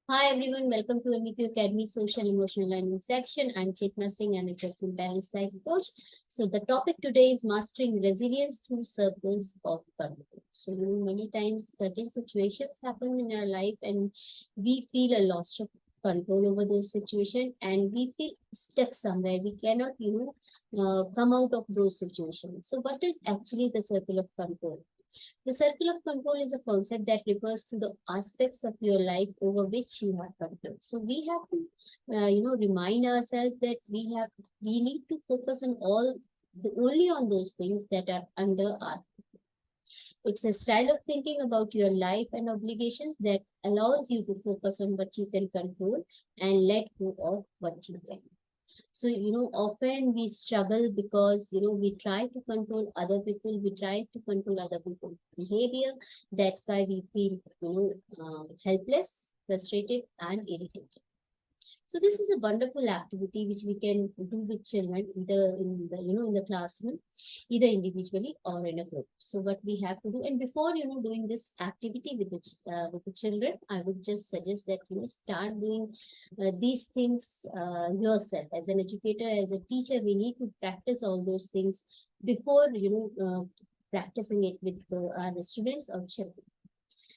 Hi everyone, welcome to MEQ Academy Social Emotional Learning section. I'm Chetna Singh and a Kids and Parents Life Coach. So the topic today is mastering resilience through circles of control. So many times certain situations happen in our life and we feel a loss of control over those situations and we feel stuck somewhere. We cannot, come out of those situations. So what is actually the circle of control? The circle of control is a concept that refers to the aspects of your life over which you have control. So we have to, remind ourselves that we need to focus on only on those things that are under our. It's a style of thinking about your life and obligations that allows you to focus on what you can control and let go of what you can. So, often we struggle because, we try to control other people, we try to control other people's behavior. That's why we feel, helpless, frustrated, and irritated. So this is a wonderful activity which we can do with children, either in the classroom, either individually or in a group. So what we have to do, and before doing this activity with the children, I would just suggest that start doing these things yourself. As an educator, as a teacher, we need to practice all those things before practicing it with our students or children.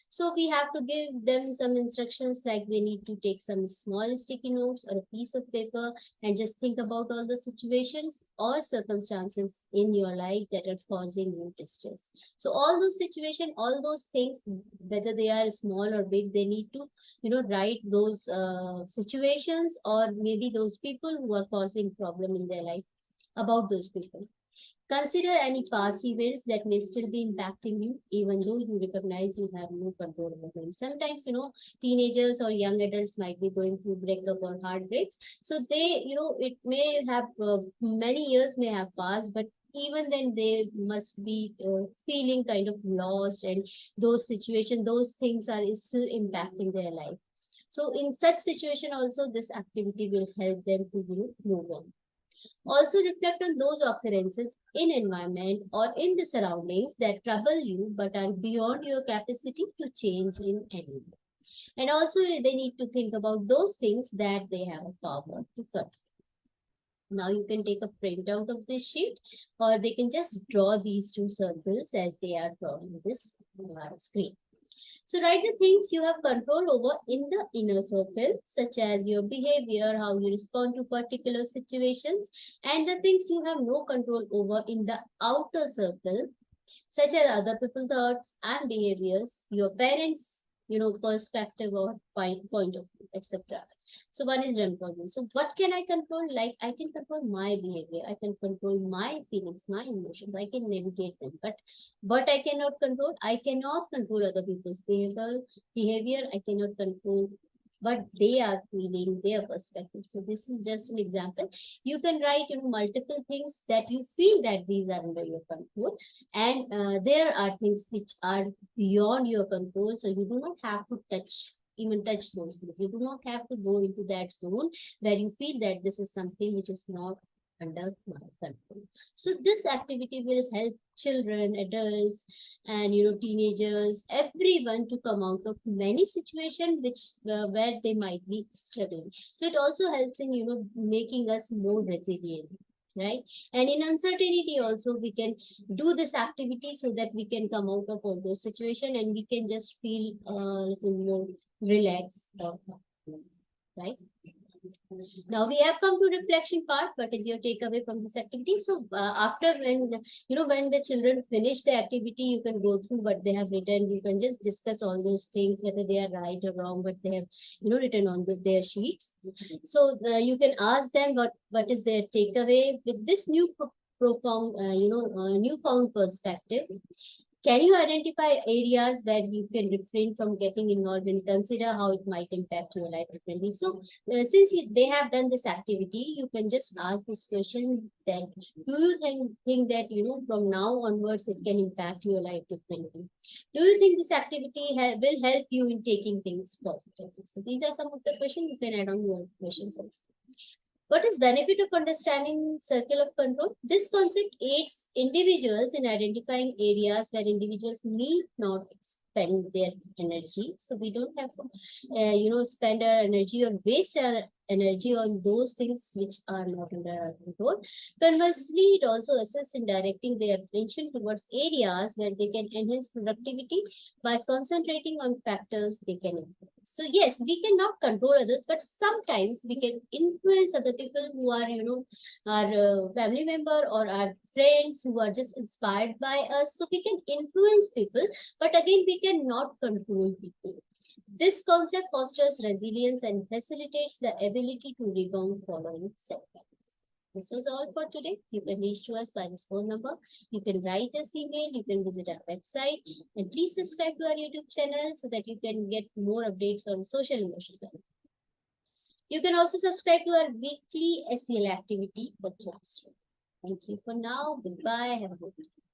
So we have to give them some instructions like they need to take some small sticky notes or a piece of paper and just think about all the situations or circumstances in your life that are causing you distress. So all those situations, all those things, whether they are small or big, they need to, write those situations or maybe those people who are causing problem in their life about those people. Consider any past events that may still be impacting you, even though you recognize you have no control over them. Sometimes, teenagers or young adults might be going through breakup or heartbreaks. So they, it may have many years may have passed, but even then they must be feeling kind of lost, and those situations, those things are still impacting their life. So in such situation, also this activity will help them to move on. Also reflect on those occurrences in environment or in the surroundings that trouble you but are beyond your capacity to change in any way. And also they need to think about those things that they have a power to control. Now you can take a printout of this sheet or they can just draw these two circles as they are drawn on this screen. So write the things you have control over in the inner circle, such as your behavior, how you respond to particular situations, and the things you have no control over in the outer circle, such as other people's thoughts and behaviors, your parents, perspective or point of view, etc. So one is important. So what can I control? Like I can control my behavior, I can control my feelings, my emotions, I can navigate them. But what I cannot control, I cannot control other people's behavior. I cannot control what they are feeling, their perspective. So this is just an example. You can write multiple things that you feel that these are under your control, and there are things which are beyond your control, so you do not have to touch those things. You do not have to go into that zone where you feel that this is something which is not under my control. So this activity will help children, adults, and teenagers, everyone to come out of many situations which where they might be struggling. So it also helps in making us more resilient, right? And in uncertainty also we can do this activity so that we can come out of all those situations and we can just feel a little more relaxed, right? Now we have come to reflection part. What is your takeaway from this activity? So after when the children finish the activity, you can go through what they have written. You can just discuss all those things, whether they are right or wrong, what they have written on their sheets. So you can ask them what is their takeaway with this new profound newfound perspective. Can you identify areas where you can refrain from getting involved and consider how it might impact your life differently? So, since they have done this activity, you can just ask this question: that do you think that from now onwards it can impact your life differently? Do you think this activity will help you in taking things positively? So these are some of the questions. You can add on your questions also. What is benefit of understanding circle of control? This concept aids individuals in identifying areas where individuals need not spend their energy. So we don't have to, spend our energy or waste our energy on those things which are not under our control. Conversely, it also assists in directing their attention towards areas where they can enhance productivity by concentrating on factors they can influence. So yes, we cannot control others, but sometimes we can influence other people who are, our family member or our friends who are just inspired by us. So we can influence people, but again, we cannot control people. This concept fosters resilience and facilitates the ability to rebound following setbacks. This was all for today. You can reach to us by this phone number. You can write us email. You can visit our website. And please subscribe to our YouTube channel so that you can get more updates on social emotional learning. You can also subscribe to our weekly SEL activity for classroom. Thank you for now. Goodbye. Have a good day.